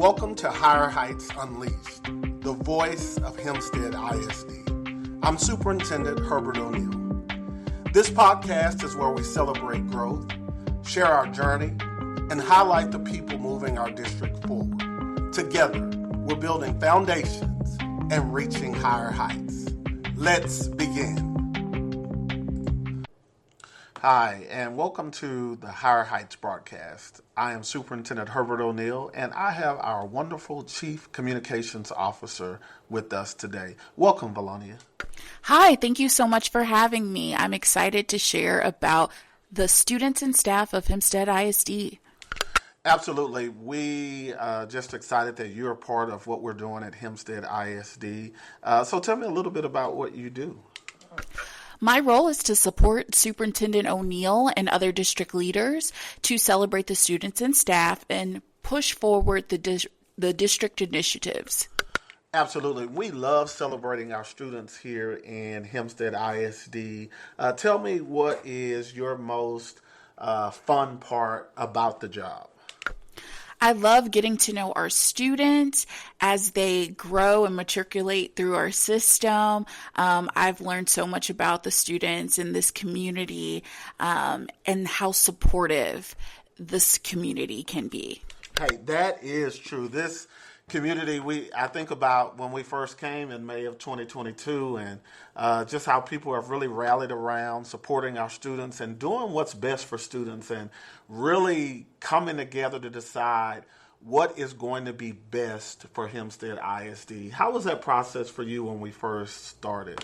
Welcome to Higher Heights Unleashed, the voice of Hempstead ISD. I'm Superintendent Herbert O'Neill. This podcast is where we celebrate growth, share our journey, and highlight the people moving our district forward. Together, we're building foundations and reaching higher heights. Let's begin. Hi, and welcome to the Higher Heights broadcast. I am Superintendent Herbert O'Neill, and I have our wonderful Chief Communications Officer with us today. Welcome, Valonia. Hi, thank you so much for having me. I'm excited to share about the students and staff of Hempstead ISD. Absolutely. We just excited that you're a part of what we're doing at Hempstead ISD. So tell me a little bit about what you do. My role is to support Superintendent O'Neill and other district leaders to celebrate the students and staff and push forward the district initiatives. Absolutely. We love celebrating our students here in Hempstead ISD. Tell me, what is your most fun part about the job? I love getting to know our students as they grow and matriculate through our system. I've learned so much about the students in this community and how supportive this community can be. Hey, that is true. This community, I think about when we first came in May of 2022 and just how people have really rallied around supporting our students and doing what's best for students and really coming together to decide what is going to be best for Hempstead ISD. How was that process for you when we first started?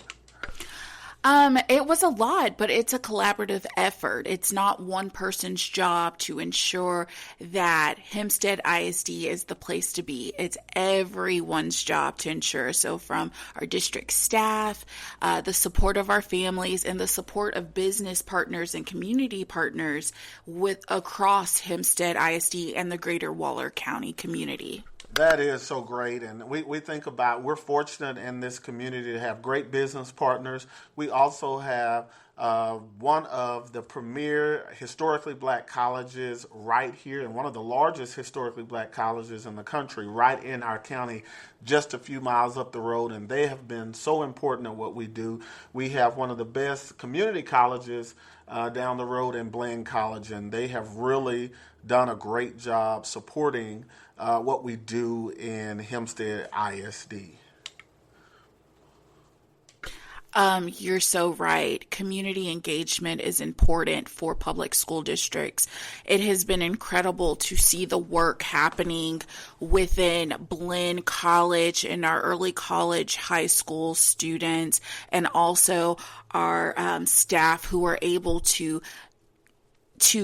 It was a lot, but it's a collaborative effort. It's not one person's job to ensure that Hempstead ISD is the place to be. It's everyone's job to ensure. So from our district staff, the support of our families, and the support of business partners and community partners across Hempstead ISD and the greater Waller County community. That is so great, and we think about, we're fortunate in this community to have great business partners. We also have one of the premier historically black colleges right here, and one of the largest historically black colleges in the country right in our county, just a few miles up the road, and they have been so important in what we do. We have one of the best community colleges down the road in Blaine College, and they have really done a great job supporting what we do in Hempstead ISD. You're so right. Community engagement is important for public school districts. It has been incredible to see the work happening within Blaine College and our early college, high school students, and also our staff who are able to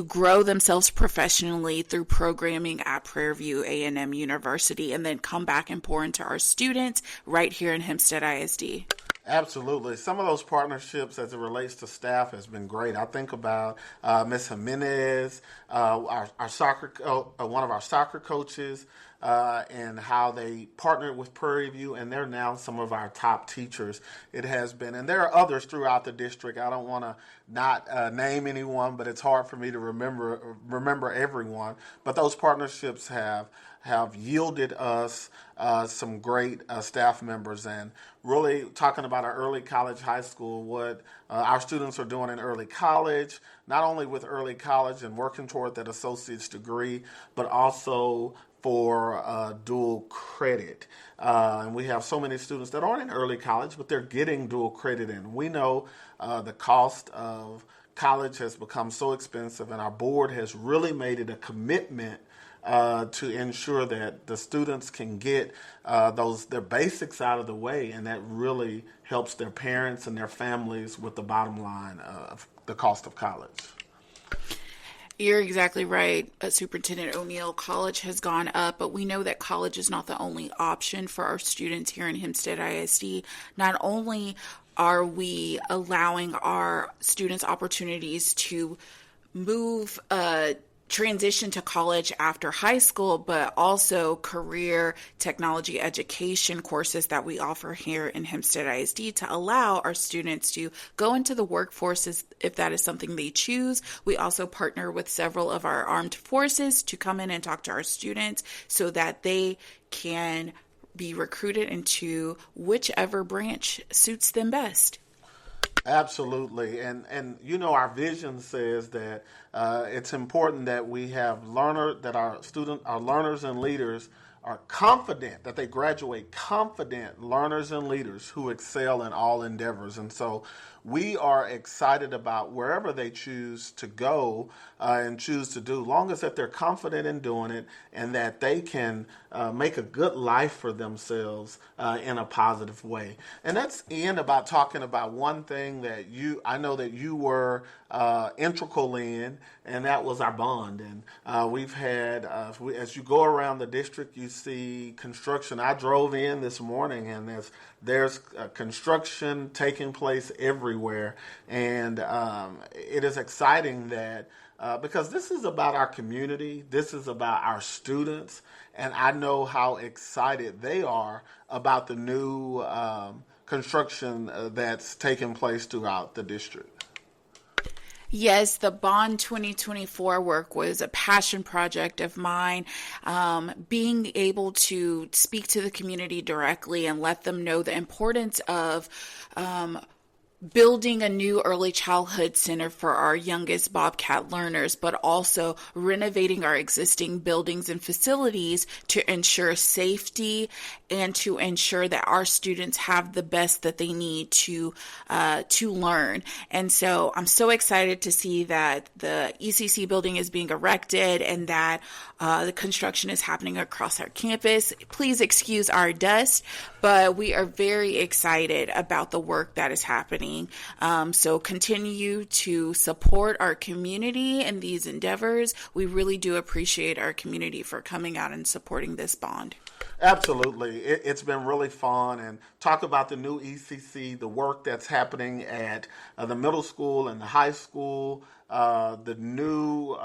grow themselves professionally through programming at Prairie View A&M University, and then come back and pour into our students right here in Hempstead ISD. Absolutely. Some of those partnerships as it relates to staff has been great. I think about Ms. Jimenez, our soccer, one of our soccer coaches, and how they partnered with Prairie View, and they're now some of our top teachers. It has been, and there are others throughout the district. I don't want to not name anyone, but it's hard for me to remember everyone. But those partnerships have yielded us some great staff members, and really talking about our early college, high school, what our students are doing in early college, not only with early college and working toward that associate's degree, but also for dual credit. And we have so many students that aren't in early college, but they're getting dual credit in. We know the cost of college has become so expensive, and our board has really made it a commitment to ensure that the students can get their basics out of the way, and that really helps their parents and their families with the bottom line of the cost of college. You're exactly right, Superintendent O'Neill. College has gone up, but we know that college is not the only option for our students here in Hempstead ISD. Not only are we allowing our students opportunities to move transition to college after high school, but also career technology education courses that we offer here in Hempstead ISD to allow our students to go into the workforce if that is something they choose. We also partner with several of our armed forces to come in and talk to our students so that they can be recruited into whichever branch suits them best. Absolutely, and our vision says that it's important that we have our learners and leaders are confident, that they graduate confident learners and leaders who excel in all endeavors. And so we are excited about wherever they choose to go and choose to do, long as that they're confident in doing it and that they can make a good life for themselves in a positive way. And that's Ian about talking about one thing that I know that you were integral in, and that was our bond. And we've had, as you go around the district, you see construction. I drove in this morning, and there's construction taking place everywhere, and it is exciting that because this is about our community, this is about our students, and I know how excited they are about the new construction that's taking place throughout the district. Yes, the Bond 2024 work was a passion project of mine. Being able to speak to the community directly and let them know the importance of building a new early childhood center for our youngest Bobcat learners, but also renovating our existing buildings and facilities to ensure safety and to ensure that our students have the best that they need to learn. And so I'm so excited to see that the ECC building is being erected and that the construction is happening across our campus. Please excuse our dust, but we are very excited about the work that is happening. So continue to support our community in these endeavors. We really do appreciate our community for coming out and supporting this bond. Absolutely. It's been really fun, and talk about the new ECC, the work that's happening at the middle school and the high school, the new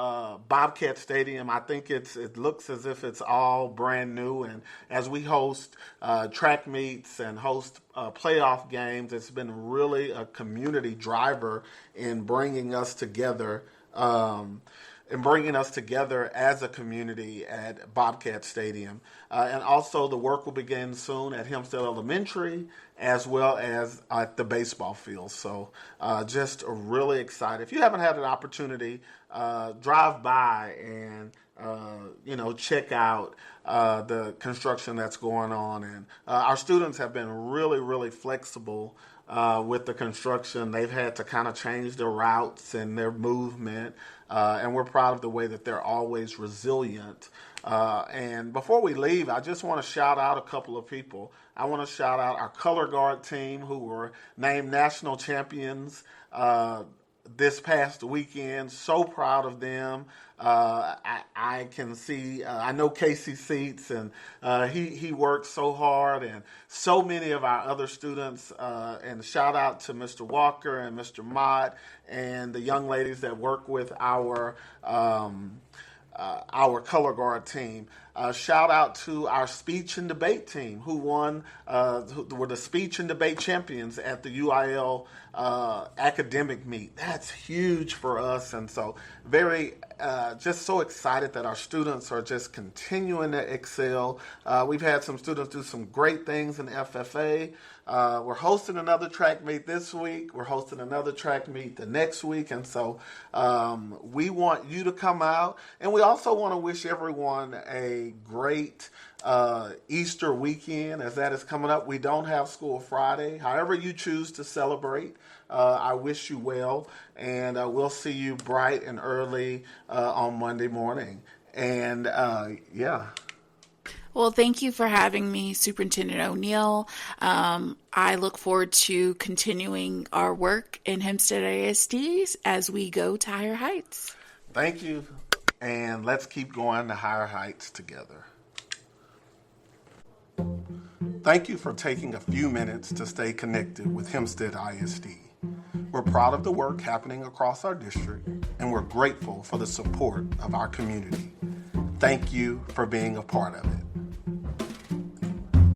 Bobcat Stadium. I think it looks as if it's all brand new, and as we host track meets and host playoff games, it's been really a community driver in bringing us together. As a community at Bobcat Stadium. And also the work will begin soon at Hempstead Elementary as well as at the baseball field. So just really excited. If you haven't had an opportunity, drive by and check out the construction that's going on. And our students have been really, really flexible with the construction. They've had to kind of change their routes and their movement, and we're proud of the way that they're always resilient. And before we leave, I just want to shout out a couple of people. I want to shout out our color guard team who were named national champions this past weekend. So proud of them. I can see, I know Casey Seats, and he worked so hard, and so many of our other students, and shout out to Mr. Walker and Mr. Mott and the young ladies that work with our color guard team. Shout out to our speech and debate team who were the speech and debate champions at the UIL academic meet. That's huge for us, and so very just so excited that our students are just continuing to excel. We've had some students do some great things in FFA. We're hosting another track meet this week. We're hosting another track meet the next week, and so we want you to come out, and we also want to wish everyone a great Easter weekend as that is coming up. We don't have school Friday. However you choose to celebrate, I wish you well, and we'll see you bright and early on Monday morning. And yeah. Well, thank you for having me, Superintendent O'Neill. I look forward to continuing our work in Hempstead ISD as we go to higher heights. Thank you, and let's keep going to higher heights together. Thank you for taking a few minutes to stay connected with Hempstead ISD. We're proud of the work happening across our district, and we're grateful for the support of our community. Thank you for being a part of it.